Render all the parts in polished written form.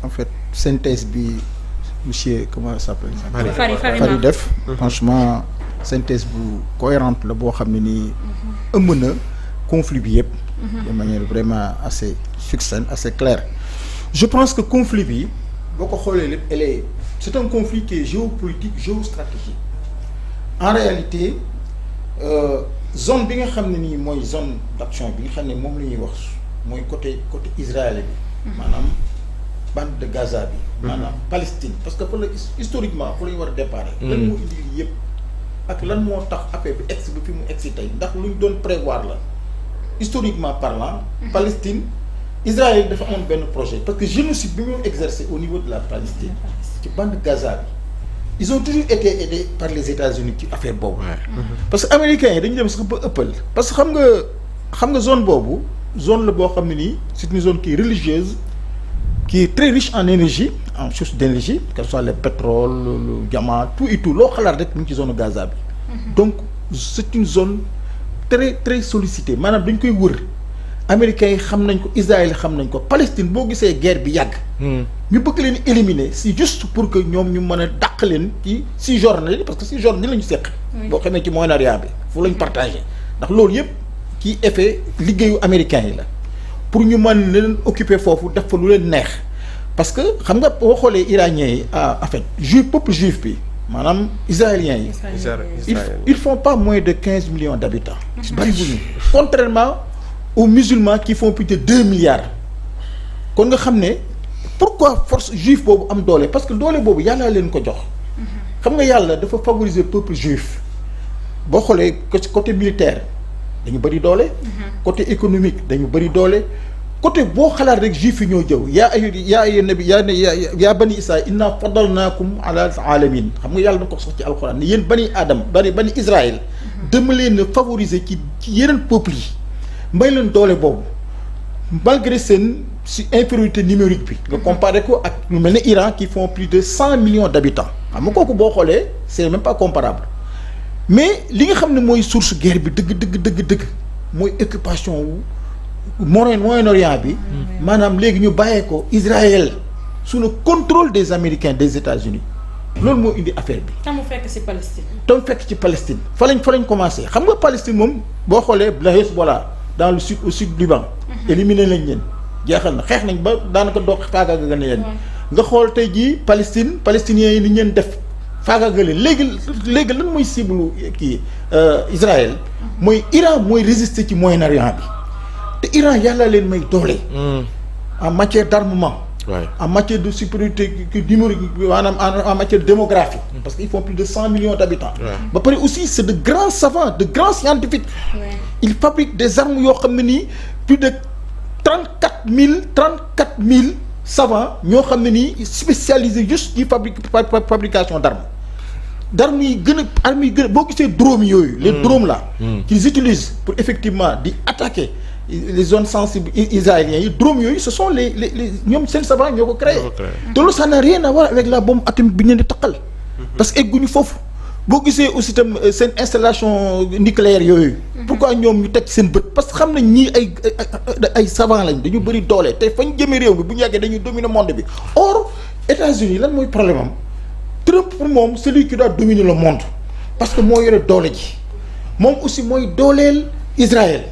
en fait synthèse bi monsieur comment ça s'appelle. Fari def. Franchement synthèse bu cohérente la boo xam ne nii ëmb na conflit bi yëpp. de manière vraiment assez succincte assez claire. je pense que conflit bi boo ko xoolee lépp c'est un conflit qui est géopolitique géostratégique. en réalité zone bi nga xam ne nii mooy zone d'action bi nga xam ne moom la ñuy wax mooy côté Israël bi. maanaam bande de Gaza bi. maanaam Palestine parce que pour le historiquement pour la ñu war a déparé. lan moo indi lii yëpp ak lan moo tax affaire bi egsi ba fi mu egsi tey ndax lu ñu doon prévoir la historiquement parlant. Palestine Israël dafa amoon benn projet parce que génocide bi mu exercé au niveau de la Palestine ci bande Gaza bi. ils ont toujours été aidés par les États-Unis ci affaire boobu. parce que américains yi dañu dem sax ba ëppal. parce que xam nga zone boobu zone la boo xam ne nii c'est une zone qui est religieuse qui est très riche en énergie en source d'énergie que ce soit le pétrole le diamant tout et tout loo xalaat rek mu ngi ci zone Gaza bi. donc c'est une zone très très sollicitée maanaam dañ koy wër. américains yi xam nañ ko Israël xam nañ ko Palestine boo gisee guerre bi yàgg. ñu bëgg leen éliminer c'est juste pour que ñoom ñu mën a dàq leen ci Cisjordanie parce que Cisjordanie la ñu seq. boo xamee ci Moyen-Orient bi fu la ñu partagé ndax loolu yëpp ci effet liggéeyu américains yi la pour ñu mën leen occuper foofu def fa lu leen neex parce que xam nga boo xoolee iraniens yi en fait peuple juif bi maanaam israéliens yi. ils font pas moins de 15 millions d'habitants. bari bu ñu contrairement aux musulmans qui font plus de 2 milliards kon nga xam ne pourquoi force juif boobu am doole parce que doole boobu yàlla leen ko jox xam nga yàlla dafa favoriser peuple juif boo xoolee côté militaire dañu bëri doole côté économique dañu bëri doole côté boo xalaat rek juif yi ñoo jëw yaa bani Israël inna faddalnaakum ala alamin xam nga yàlla na ko sax ci alxuraan ne yéen bani Adam bani Israël dama leen a favoriser ci yeneen peuples yi mbay leen doole boobu malgré seen si infériorité numérique bi nga comparé ko ak lu mel ne Iran qui font plus de 100 millions d'habitants xam nga kooku boo xoolee c'est même pas comparable mais li nga xam ne mooy source guerre bi dëgg mooy occupation wu Moyen-Orient bi maanaam léegi ñu bàyyee ko Israël sous le contrôle des Américains des États-Unis loolu moo indi affaire bi. tam fekk ci Palestine. tam fekk ci Palestine fa lañ commencé xam nga Palestine moom boo xoolee la Hezbollah dans le sud au sud Liban. éliminé nañ leen jeexal na xeex nañ ba daanaka doog faagaagal nga ne leen. nga xool tey jii palestiniens yi ni ñu leen def faagaagal leen léegi lan mooy cible kii Israël. mooy Iran mooy résister ci Moyen-Orient bi te Iran yàlla leen may doole. en matière d'armement. en matière de supériorité numérique maanaam en matière démographique parce que ils font plus de 100 millions d'habitants. ba pare aussi c'est de grands savants de grands scientifiques. ils fabriquent des armes yoo xam ne nii plus de 34 000 savants ñoo xam ne nii spécialisés juste ci fabrication d'armes yi gën a armes yi gën a boo gisee drones yooyu. les drones là. qu'ils utilisent pour effectivement di attaquer. les zones sensibles israéliens yi drones yooyu ce sont les ñoom seen savants ñoo ko créé te loolu ça n'a rien à voir avec la bombe atomique bi ñu leen di taqal parce que egguñu foofu boo gisee aussi tam seen installation nucléaire yooyu pourquoi ñoom ñu teg seen bët parce que xam nañ ñii ay savants lañ dañu bëri doole te fañ jëmee réew mi bu ñu yàggee dañuy dominer monde bi or États-Unis lan mooy problème am Trump pour moom celui qui doit dominer le monde parce que moo yore doole ji moom aussi mooy dooleel Israël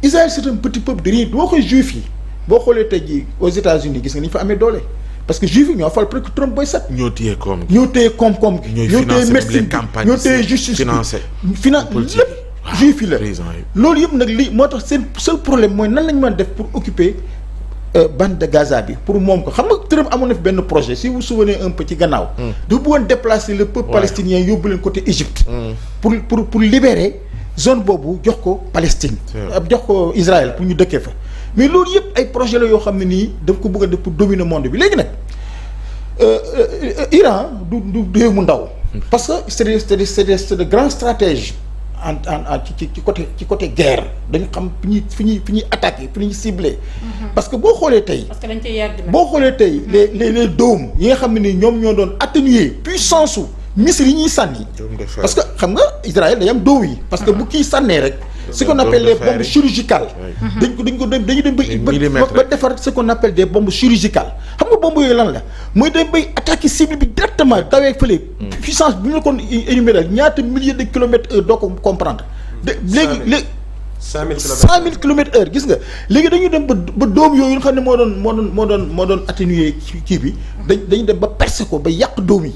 c'est un petit peuple de rien boo koy juif yi boo xoolee tey jii aux États-Unis gis nga ni ñu fa amee doole parce que juif yi ñoo fal presque Trump boy sat ñoo téye koom gi ñoo téye médecine bi ñoo téye justice bi lépp juif yi la loolu yëpp nag li moo tax seen seul problème mooy nan lañ mën def pour occuper bande de Gaza bi pour moom ko xam nga Trump amoon na fi benn projet si vous vous souvenez un peu ci gannaaw dafa bëggoon déplacer le peuple palestinien yóbbu leen côté Égypte pour libérer zone boobu jox ko Palestine jox ko Israël pour ñu dëkkee fa mais loolu yëpp ay projet la yoo xam ne nii daf ko bëgg a def pour dominer monde bi léegi nag Iran du réew mu ndaw parce que c'est de grands stratèges ci côté guerre dañu xam fi ñuy attaquer fi ñuy cibler parce que boo xoolee tey boo xoolee tey les dômes yi nga xam ne nii ñoom ñoo doon atténuer puissance su missiles yi ñuy sànni parce que xam nga Israël day am dóom yi parce que bu kii sànnee rek ce qu'on appelle les bombes chirurgicales dañu dem ba defar ce qu'on appelle des bombes chirurgicales xam nga bombe yooyu lan la mooy day bay attaquer cible bi directement dawee fële. puissance bu ñu la kon énumérer ñaata milliers de kilomètres heure doo ko comprendre. léegi 100 000 kilomètres heure gis nga léegi dañuy dem ba doom yooyu nga xam ne moo doon atténuer kii bi. dañu dem ba percer ko ba yàq doom yi.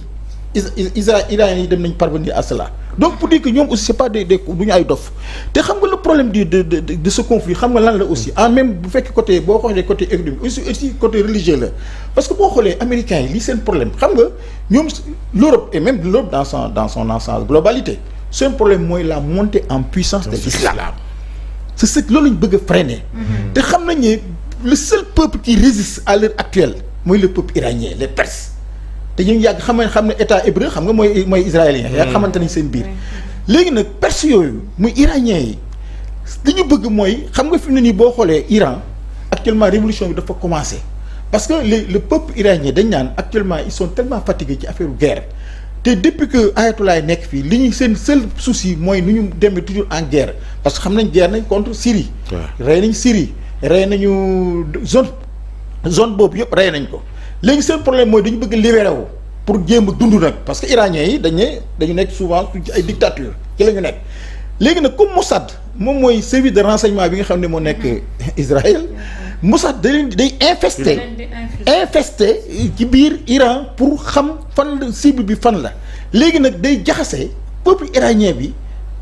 Israéliens yi dem nañ parvenir à cela donc pour dire que ñoom aussi c'est pas du ñu ay dof te xam nga le problème de ce conflit xam nga lan la aussi en même bu fekk côté boo xoolee côté économique aussi côté religieux la parce que boo xoolee américains yi lii seen problème xam nga ñoom l'Europe et même l'Europe dans son ensemble globalité seen problème mooy la montée en puissance de l'islam c'est ce que loolu lañ bëgg a freiner te xam nañ ne le seul peuple qui résiste à l'heure actuelle mooy le peuple iranien les Perses te ñu yàgg xam ne état hébreu xam nga mooy israélien yaa xamante nañ seen biir léegi nag perse yooyu muy iranien yi li ñu bëgg mooy xam nga fi mu ne nii boo xoolee Iran actuellement révolution bi dafa commencer parce que le peuple iranien dañ naan actuellement ils sont tellement fatigués ci affaire guerre te depuis que ayatollah nekk fii li ñuy seen seul souci mooy nu ñu demee toujours en guerre parce que xam nañ guerre nañ contre Syrie rey nañ Syrie rey nañu zone boobu yëpp rey nañ ko léegi seen problème mooy dañu bëgg libéré wu pour jéem a dund nag parce que iraniens yi dañu nekk souvent ci ay dictature ci la ñu nekk léegi nag comme Mossad moom mooy service de renseignement bi nga xam ne moo nekk Israël Mossad day infesté ci biir Iran pour xam fan la cible bi fan la léegi nag day jaxase peuple iranien bi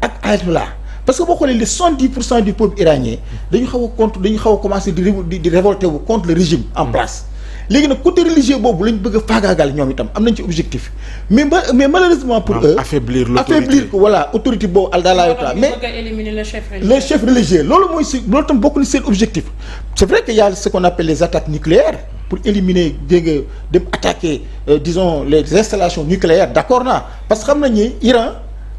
ak ayatollah parce que boo xoolee les 70% du peuple iranien dañu xaw a commencé di révolter wu contre le régime en place léegi nag côté religieux boobu lañ bëgg a faagaagal ñoom itam am nañ ci objectif mais malheureusement pour eux affaiblir ko voilà autorité boobu aldalaayota mais le chef religieux loolu tam bokk na seen objectif c'est vrai que y a ce qu'on appelle les attaques nucléaires pour éliminer dégg nga dem attaquer disons les installations nucléaires d'accord naa parce que xam nañ ni Iran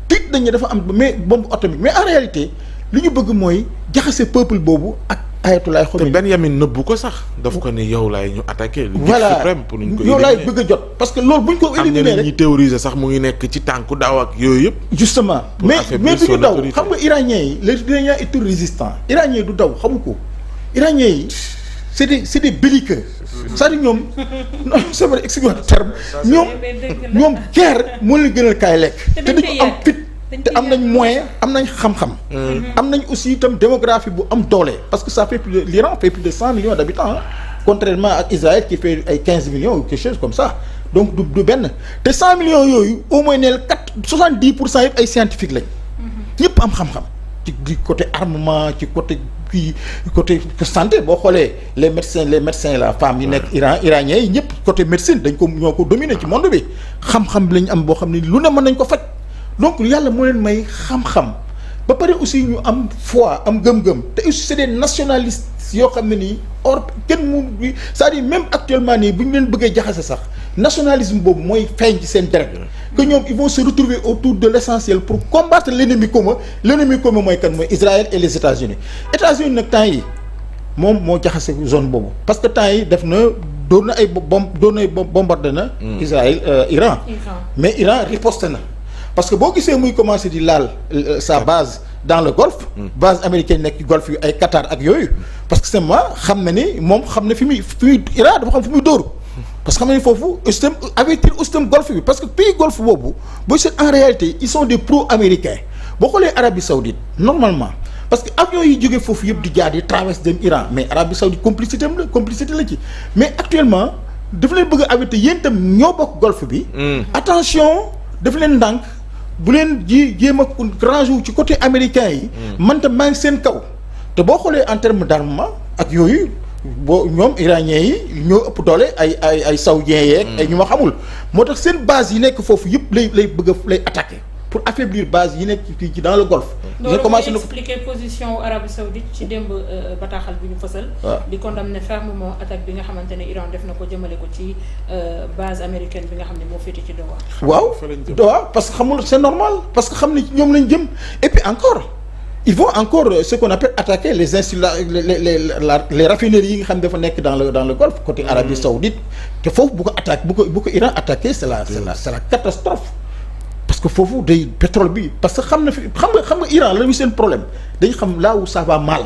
tiit nañ ne dafa am mais bombe atomique mais en réalité li ñu bëgg mooy jaxase peuple boobu ak ayatollah Khomeini te Benyamin nëbbu ko sax daf ko ne yow laay ñu attaqué. voilà suprême pour ñu ko yow laay bëgg a jot parce que loolu bu ñu ko éliminer rek ñi théoriser sax mu ngi nekk ci tànku daaw ak yooyu yëpp. justement mais du ñu daw xam nga iranien yi les iraniens est tout résistant iranien du daw xamu ko iranien yi c'est des belliqueux c'est-à-dire ñoom non c'est vrai excuse-moi terme ñoom guerre moo leen gënal kaay lekk te dañu am fit te am nañ moyen am nañ xam-xam am nañ aussi itam démographie bu am doole parce que ça fait l'Iran fait plus de 100 millions d'habitants contrairement ak Israël qui fait ay 15 millions ou quelque chose comme ça donc du benn te 100 millions yooyu au moins neel 70% yëpp ay scientifiques lañ ñëpp am xam-xam ci côté armement ci côté santé boo xoolee les médecins la femmes yi nekk iranien yi ñëpp côté médecine ñoo ko dominer ci monde bi xam-xam bi lañ am boo xam ne lu ne mën nañ ko faj donc yàlla moo leen may xam-xam ba pare aussi ñu am foi am gëm-gëm te aussi c'est des nationalistes yoo xam ne nii or kenn mu c'est-à-dire même actuellement nii bu ñu leen bëggee jaxase sax nationalisme boobu mooy feeñ ci seen deret que ñoom ils vont se retrouver autour de l'essentiel pour combattre l'ennemi commun mooy kan mooy Israël et les États-Unis nag temps yi moom moo jaxase zone boobu parce que temps yi def na doon na ay bombardé na Israël Iran mais Iran riposte na parce que boo gisee muy commencer di laal sa base dans le golfe base américaine nekk ci golfe yu ay Qatar ak yooyu parce que seulement xam na ni moom xam na fi muy Iran dafa xam fi muy dóoru parce que xam na ni foofu système avertir système golfe bi parce que pays golfe boobu booy seet en réalité ils sont des pro-américains boo xoolee Arabie Saoudite normalement parce que avions yi jógee foofu yëpp di jaar di traverse dem Iran mais Arabie Saoudite complicité la ci mais actuellement dafa leen bëgg a avertir yéen itam ñoo bokk golfe bi attention dafa leen ndànk bu leen jéem a rangé wu ci côté américain yi man tam maa ngi seen kaw te boo xoolee en terme d'armement ak yooyu boo ñoom iraniens yi ñoo ëpp doole ay saoudiens yeeg ay ñu ma xamul moo tax seen base yi nekk foofu yëpp lay bëgg lay attaquer pour affaiblir base yi nekk ci dans le golfe. loolu mooy expliquer position Arabie Saoudite ci démb bataaxal bi ñu fësal. di condamner fermement attaque bi nga xamante ne Iran def na ko jëmale ko ci base américaine bi nga xam ne moo féete ci Doha. waaw parce que xamul c'est normal parce que xam ne ñoom lañ jëm et puis encore ils vont encore ce qu'on appelle attaquer les les raffineries yi nga xam ne dafa nekk dans le golfe côté Arabie Saoudite te foofu bu ko Iran attaquer c'est la catastrophe. parce que foofu day pétrole bi parce que xam nga Iran la ñu seen problème dañ xam là où ça va mal.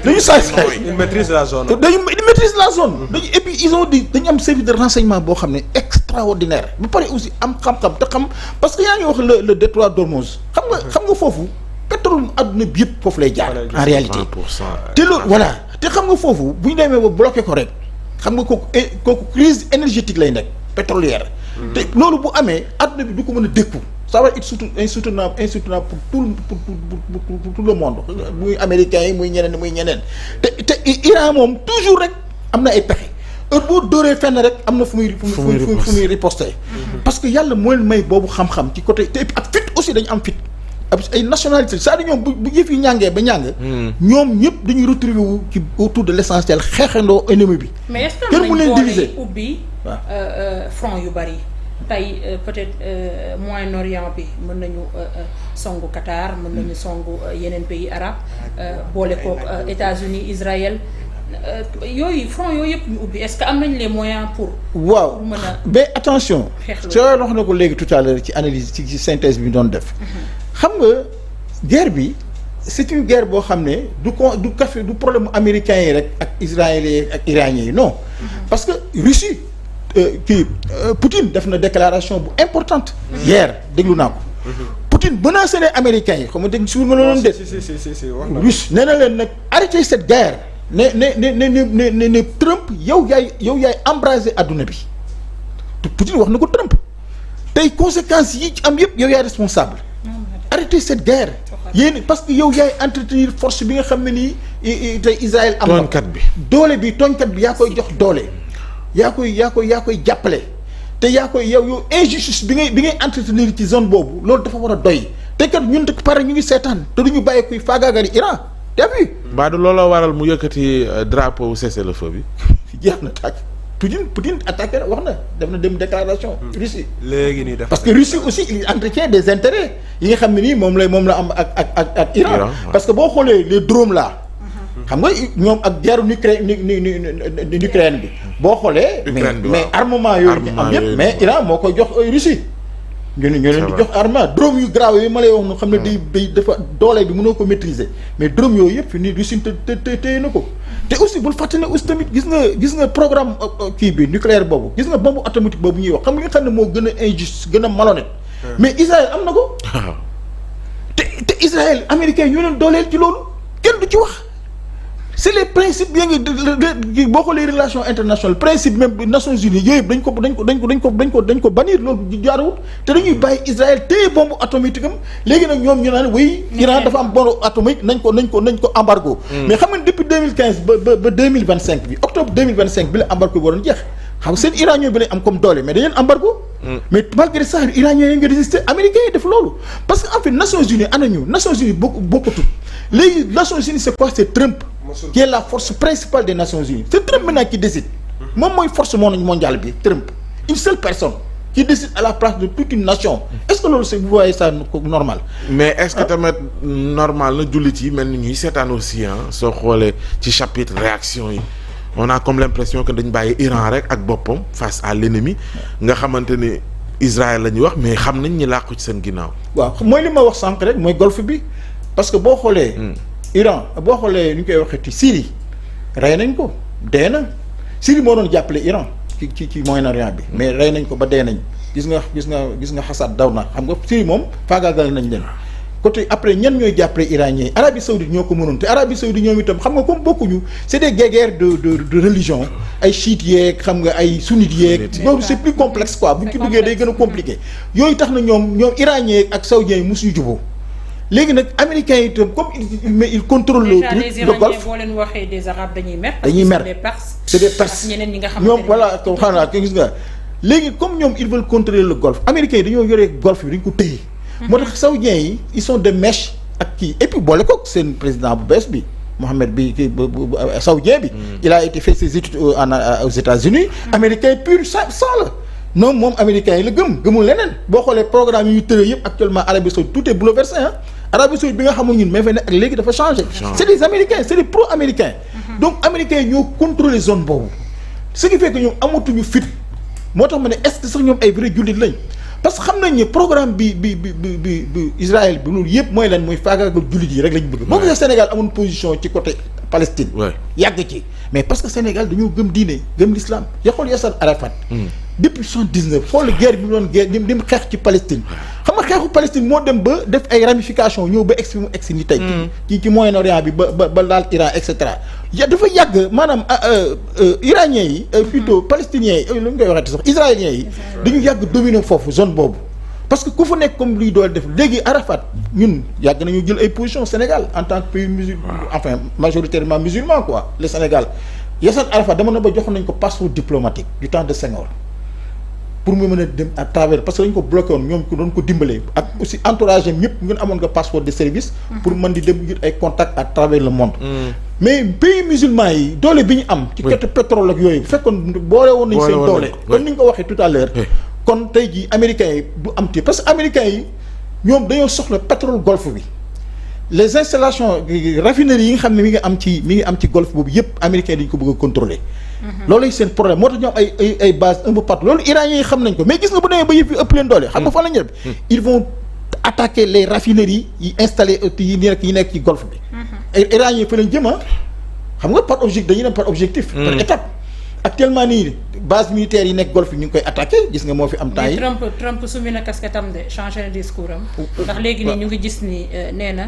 dañu saay-saay ils maîtrisent la zone. dañu maîtrise la zone. dañu et puis ils ont dañu am service de renseignement boo xam ne extraordinaire ba pare aussi am xam-xam te xam parce que yaa ngi wax le détroit d'Ormuz xam nga foofu pétrole adduna bi yëpp foofu lay jaar en réalité. 100%. te loolu voilà te xam nga foofu bu ñu demee ba bloqué ko rek xam nga kooku crise énergétique lay nekk pétrolière. te loolu bu amee adduna bi du ko mën a dékku. ça va être surtout insoutenable pour tout le monde muy américains yi muy ñeneen te Iran moom toujours rek am na ay pexe heure boo dóoree fenn rek am na fu muy riposter parce que yàlla mooy may boobu xam-xam ci côté te ak fit aussi dañu am fit ay nationalité c'est-à-dire ñoom bu yëf yi ñàngee ba ñàng ñoom ñëpp dañuy retrouver wu ci autour de l'essentiel xeexandoo ennemi bi mais est-ce que kenn mu leen diviser ubbi front yu bari tey peut-être Moyen-Orient bi mën nañu songu Qatar mën nañu songu yeneen pays arabes boole kook États-Unis Israël yooyu front yooyu yëpp ñu ubbi est-ce que am nañ les moyens pour waaw mën a mais attention soo wax na ko léegi tout à l'heure ci analyse ci synthèse bi ñu doon def xam nga guerre bi c'est une guerre boo xam ne du problème américains yi rek ak israéliens ak iraniens yi non parce que Russie Poutine def na déclaration bu importante hier déglu naa ko Poutine menacé les américains yi xam nga dégg suur ma la doon def Russe nee na leen nag arrêtez cette guerre ne Trump yow yaay embrasé adduna bi Poutine wax na ko Trump tey conséquences yi ci am yëpp yow yaay responsable arrêtez cette guerre yéen parce que yow yaay entretenir force bi nga xam ne nii tey Israël am na tooñkat bi doole bi tooñkat bi yaa koy jox doole yaa koy jàppale te yaa koy yow injustice bi ngay entretenir ci zone boobu loolu dafa war a doy te kat ñun te pare ñu ngi seetaan te duñu bàyyi kuy faagaagali Iran t'as vu. mbaa du looloo waral mu yëkkati drapeau cessez-le-feu bi. jeex na tàkk Poutine attaqué na wax na def na dem déclaration. Russie léegi nii def parce que Russie aussi il entretient des intérêts yi nga xam ne nii moom la am ak Iran. parce que boo xoolee les drones là. xam nga ñoom ak guerre Ukraine bi boo xoolee. mais armement yooyu ñu am yëpp mais Iran moo koy jox Russie. ñu leen di jox armement drone yu grave yooyu ma lay wax nu xam ne day dafa doole bi mënoo ko maîtriser mais drone yooyu yëpp fi nii Russie te téye na ko. te aussi bul fàtte ne aussi tamit gis nga programme kii bi nucléaire boobu gis nga bombe atomique boobu ñuy wax xam nga xam ne moo gën a injuste gën a malhonnête. mais Israël am na ko. te Israël américain ñoo leen dooleel ci loolu kenn du ci wax. c'est les principes bien ngi boo xoolee relations internationales principe même Nations Unies yooyu dañ ko bannir loolu jaarawul te dañuy bàyyi Israël téye bombe atomique am léegi nag ñoom ñu naan oui Iran dafa am bombe atomique nañ ko embargo mais xam nga depuis 2015 ba 2025 bi octobre 2025 bi la embargo bi waroon jeex xam nga seen iranien bi lañ am comme doole mais dañu leen embargo mais malgré ça iranien yi nga résister américains yi def loolu parce que en fait Nations Unies ana ñu Nations Unies bokkatul léegi Nations Unies c'est quoi c'est Trump qui est la force principale des Nations Unies c'est Trump maintenant qui décide moom mooy force mondiale bi Trump une seule personne qui décide à la place de toute une nation est-ce que loolu c'est vous voyez ça normal mais est-ce que tamit normal na jullit yi mel ni ñuy seetaan aussi soo xoolee ci chapitre réaction yi on a comme l'impression que dañ bàyyi Iran rek ak boppam face à l'ennemi nga xamante ni Israël la ñuy wax mais xam nañ ñi làqu ci seen ginnaaw waaw mooy li ma wax sànq rek mooy golfe bi parce que boo xoolee Iran boo xoolee ñu koy waxee ci Syrie rey nañ ko dee na Syrie moo doon jàppale Iran ci Moyen-Orient bi mais rey nañ ko ba dee nañ gis nga Assad daw na xam nga Syrie moom faagaagal nañ leen côté après ñan ñooy jàppale iranien Arabie Saoudite ñoo ko mënoon te Arabie Saoudite ñoom itam xam nga comme bokkuñu c'est des guerres de religion ay chiites yeeg xam nga ay sunnites yeeg loolu c'est plus complexe quoi bu ñu ci duggee day gën a compliqué yooyu tax na ñoom iranien ak saoudiens yi mosuñu juboo léegi nag américains yi itam comme il contrôle le truc le golfe boo leen waxee des arabes dañuy mer c'est des Perses ñeneen ñi nga xamante ñoom voilà ko xanaa ko gis nga léegi comme ñoom ils veulent contrôler le golfe américains yi dañoo yoree golfe bi dañ ko téye moo tax saoudiens yi ils sont de mèche ak kii et puis boole ko seen président bu bees bi Mohamed bi kii saoudien bi il a été fait ses études aux États-Unis américain pur sang la non moom américains yi la gëmul leneen boo xoolee programme yi ñu tëree yëpp actuellement Arabie Saoudite tout est bouleversé Arabie Saoudite bi nga xamul ñun mais fay ne ak léegi dafa changé c'est des américains c'est des pro-américains donc américains yi ñoo contrôler zone boobu ce qui fait que ñoom amatuñu fit moo tax ma ne est-ce que sax ñoom ay vrai jullit lañ parce que xam nañ ne programme bi Israël bi loolu yëpp mooy lan mooy faagaagal jullit yi rek lañ bëgg boo gisee Sénégal amoon position ci côté Palestine. yàgg ci mais parce que Sénégal dañoo gëm diine gëm l'islam yaa xool Yasser Arafat. depuis 79 xool guerre bi mu doon guerre di mu xeex ci Palestine. xam nga xeexu Palestine moo dem ba def ay ramifications ñëw ba egsi mu egsi ni tey. ci Moyen-Orient bi ba laal Iran et cetera. dafa yàgg maanaam iraniens yi. plutôt palestiniens yi lu ñu koy waxee sax israéliens yi. dañu yàgg dominer foofu zone boobu. parce que ku fa nekk comme luy dool def léegi Arafat ñun yàgg nañu jël ay position Sénégal en tant que pays musulman enfin majoritairement musulman quoi le Sénégal Yasser Arafat dama na ba joxoon nañ ko passeport diplomatique du temps de Senghor pour mu mën a dem à travers parce que dañu ko bloqué woon ñoom ko doon ko dimbalee ak aussi entourage am ñëpp ngeen amoon nga passeport de service pour mën di dem ngir ay contacts à travers le monde mais pays musulman yi doole bi ñu am ci côté pétrole ak yooyu bu fekkoon boole woon nañ seen doole comme ni nga ko waxee tout à l'heure kon tey jii américains yi du am parce que américains yi ñoom dañoo soxla pétrole golfe bi les installations raffineries yi nga xam ne mi ngi am ci golfe boobu yëpp américains yi dañu ko bëgg a contrôler loolu seen problème moo tax ñoom ay base un peu partout loolu iraniens yi xam nañ ko mais gis nga bu demee ba yëf yi ëpp leen doole xam nga fan la ñu def ils vont attaquer les raffineries yi installées yi nekk ci golfe bi iraniens yi fa lañ jëm xam nga par objectif dañuy dem par objectif par étape actuellement nii base militaire yi nekk golfe yi ñu ngi koy attaqué gis nga moo fi am temps yi Trump sumi na casquette am de changé na discours am ndax léegi nii ñu ngi gis ni nee na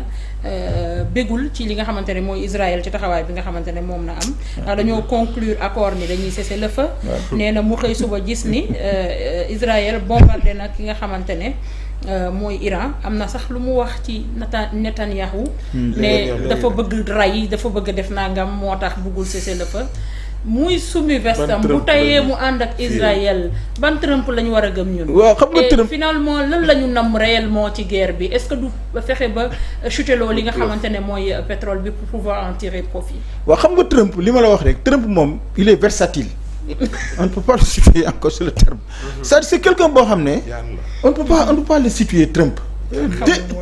bégul ci li nga xamante ne mooy Israël ci taxawaay bi nga xamante ne moom na am ndax dañoo conclure accord ni dañuy cesser le feu nee na mu xëy suba gis ni Israël bombardé na ki nga xamante ne mooy Iran am na sax lu mu wax ci Netanyahu ne dafa bëgg ray dafa bëgg def nangam moo tax bëggul cesser le feu muy sumi vestam bu tayee mu ànd ak Israël ban Trump la ñu war a gëm ñun. waaw xam nga Trump finalement lan la ñu nam réellement ci guerre bi est-ce que du fexe ba chuteloo li nga xamante ne mooy pétrole bi pour pouvoir en tirer profit. waaw xam nga Trump li ma la wax rek Trump moom il est versatile. on ne peut pas le situer encore sur le terme. c'est quelqu'un boo xam ne. on ne peut pas le situer Trump.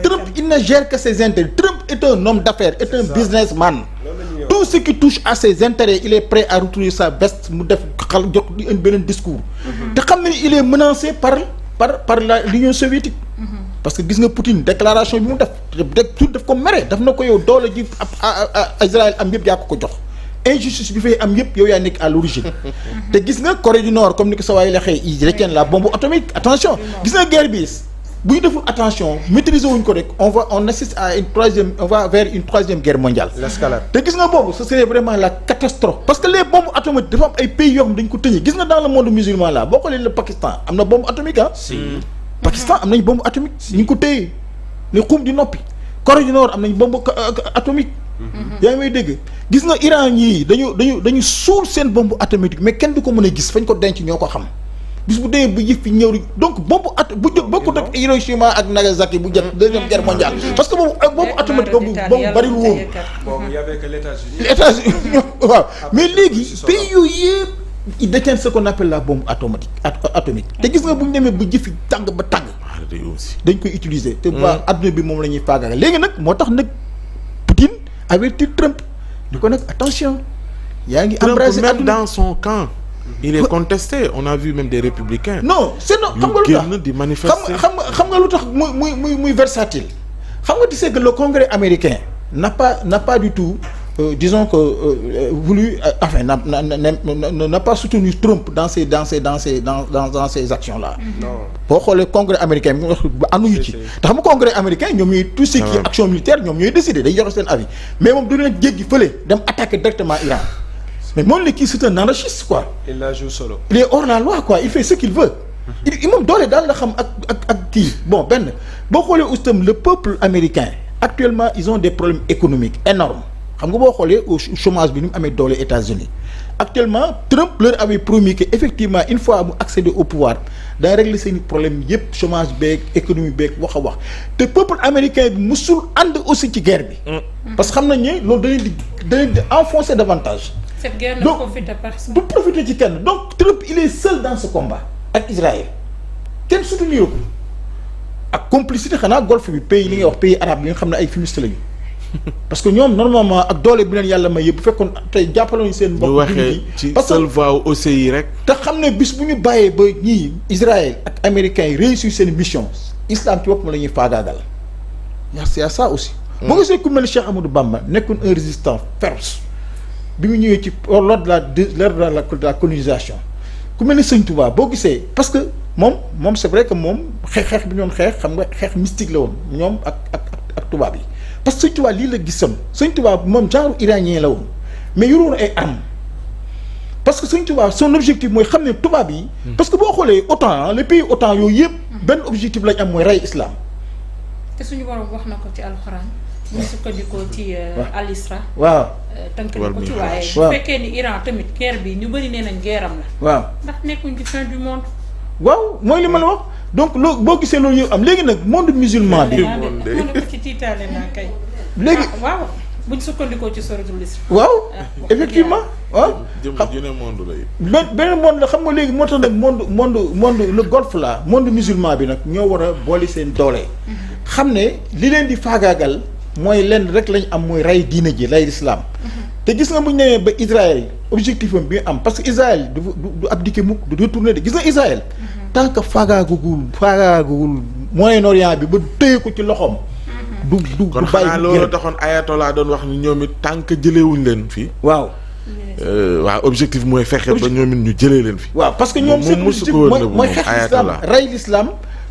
Trump il ne gère que ses intérêts. Trump est un homme d'affaires, est un businessman. Tout ce qui touche à ses intérêts, il est prêt à retourner sa veste mu def xal jox un beneen discours. te xam ne il est menacé par l'Union soviétique. parce que gis nga Poutine déclaration bi mu def ko mere daf na ko yow doole ji Israël am yëpp yaa ko jox. injustice bi fay am yëpp yow yaa nekk à l'origine. te gis nga Corée du Nord comme ni ko sa waay la xëy ils retiennent la bombe atomique attention gis nga guerre bi. bu ñu deful attention maîtriser wuñ ko rek on assiste à on va vers une troisième guerre mondiale. l'escalade te gis nga boobu ce serait vraiment la catastrophe. parce que les bombes atomiques dafa am ay pays yoo xam dañ ko tëñee gis nga dans le monde musulman là boo xoolee le Pakistan am na bombe atomique si Pakistan am nañ bombe atomique. ñu ngi ko téye ne xuum di noppi. Corée du Nord am nañ bombe atomique. yaa ngi may dégg gis nga Iran yii dañu suul seen bombe atomique mais kenn du ko mën a gis fañ ko denc ñoo ko xam. bis bu dee bu yëf fi ñëw donc bombe bu jot bokkut ak Hiroshima ak Nagasaki bu jot deuxième guerre mondiale parce que boobu bombe atomique boobu bariwul woon. bon y avait que l'États-Unis. États-Unis waaw mais léegi pays yooyu yëpp ils détiennent ce qu'on appelle la bombe atomique te gis nga bu ñu demee bu jëf fi tàng ba tàng. dañ koy utiliser. te waa adduna bi moom la ñuy faagaagal léegi nag moo tax nag Poutine avertir Trump di ko nag attention. yaa ngi embrasé Trump même dans son camp. il est contesté on a vu même des républicains. non c'est non xam nga lu tax génn di manifester. xam nga lu tax muy versatile. xam nga tu sais que le Congrès américain n'a pas du tout disons que voulu enfin n'a pas soutenu Trump dans ces actions là. non boo xoolee Congrès américain bi ànduñu ci. te xam nga Congrès américain ñoom ñooy tout ce qui est action militaire ñoom ñooy décider dañuy joxe seen avis mais moom du leen jéggi fële dem attaquer directement Iran. mais moom la kii c'est un anarchiste quoi. il la joue solo. il est hors la loi quoi il fait ce qu'il veut. il moom doole daal la xam ak kii bon benn boo xoolee aussi le peuple américain actuellement ils ont des problèmes économiques énormes xam nga boo xoolee au chômage bi ni mu amee doole États-Unis actuellement Trump leur avait promis que effectivement une fois mu accéder au pouvoir daa régler seeni problème yépp chômage beeg économie beeg wax a wax te peuple américain bi musul ànd aussi ci guerre bi. parce que xam nañ ne loolu dañuy di enfoncer davantage. cette guerre ne profite à personne. du profiter ci kenn donc Trump il est seul dans ce combat ak Israël kenn soutenir ko ak complicité xanaa golfe bi pays li ngay wax pays arabe yi nga xam ne ay fumistes lañu parce que ñoom normalement ak doole bi leen yàlla may yëpp bu fekkoon tey jàppale nañu seen. mbokk waxee ci seule voie OCI rek. te xam ne bis bu ñu bàyyee ba ñii Israël ak américains yi réussir seen mission islam ci boppam la ñuy faagaagal c'est ça aussi. boo gisee ku mel ni Cheikh Amadou Bamba nekkoon un résistant féroce. bi mu ñëwee ci lors de la colonisation ku mel ni Sëñ Touba boo gisee parce que moom c'est vrai que moom xeex bi ñoon xeex xam nga xeex mystique la woon ñoom ak tubaab yi parce que Sëñ Touba lii la gisoon Sëñ Touba moom genre iranien la woon mais yoroon ay armes parce que Sëñ Touba son objectif mooy xam ne tubaab yi. parce que boo xoolee OTAN les pays OTAN yooyu yëpp. benn objectif lañ am mooy rey islam. te suñu borom wax na ko ci alxuraan. ñu sukkandikoo ci al-Isra. waaw tënk na ko ci waaye. bu fekkee ni Iran tamit guerre bi ñu bëri nee nañ guerre am la. waaw ndax nekkuñ ci fin du monde. waaw mooy li ma la wax donc loo boo gisee loolu yëpp am léegi nag monde musulman bi. monde ko ci tiitaale naa kay. léegi waaw buñ sukkandikoo ci suratul Isra. waaw effectivement waaw. benn monde la xam nga léegi moo tax nag monde le golfe la monde musulman bi nag ñoo war a boole seen doole. xam ne li leen di faagaagal mooy lenn rek lañ am mooy rey diine ji rey l'islam. te gis nga bu ñu nee ba Israël objectif am bi am parce que Israël du abdiquer mukk du retourner de gis nga Israël. tant que faagaagugul Moyen-Orient bi ba téye ko ci loxoom. du kon xanaa loolu taxoon Ayatollah doon wax ni ñoom it tant que jëleewuñ leen fii. waaw. waaw objectif mooy fexe ba ñoom it ñu jëlee leen fii. waaw parce que ñoom seen objectif mooy xeex l'islam rey l'islam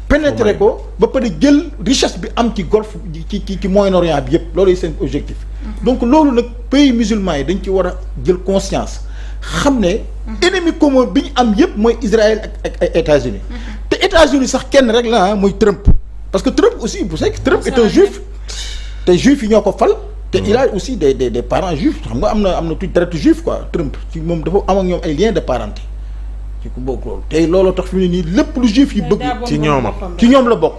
pénétrer ko ba pare jël richesse bi am ci golfe ci Moyen-Orient bi yëpp loolu seen objectif. donc loolu nag pays musulmans yi dañ ci war a jël conscience xam ne. ennemi commun bi ñu am yëpp mooy Israël ak ay États-Unis te États-Unis sax kenn rek la mooy Trump. parce que Trump aussi vous savez que Trump est un juif te juif yi ñoo ko fal. te il a aussi des parents juifs xam nga am na tuuti traite juif quoi Trump ci moom dafa am ak ñoom ay liens de parenté ci ku bokk loolu. tey looloo tax fi mu ne nii lépp lu juif yi bëgg. ci ñoom la bokk.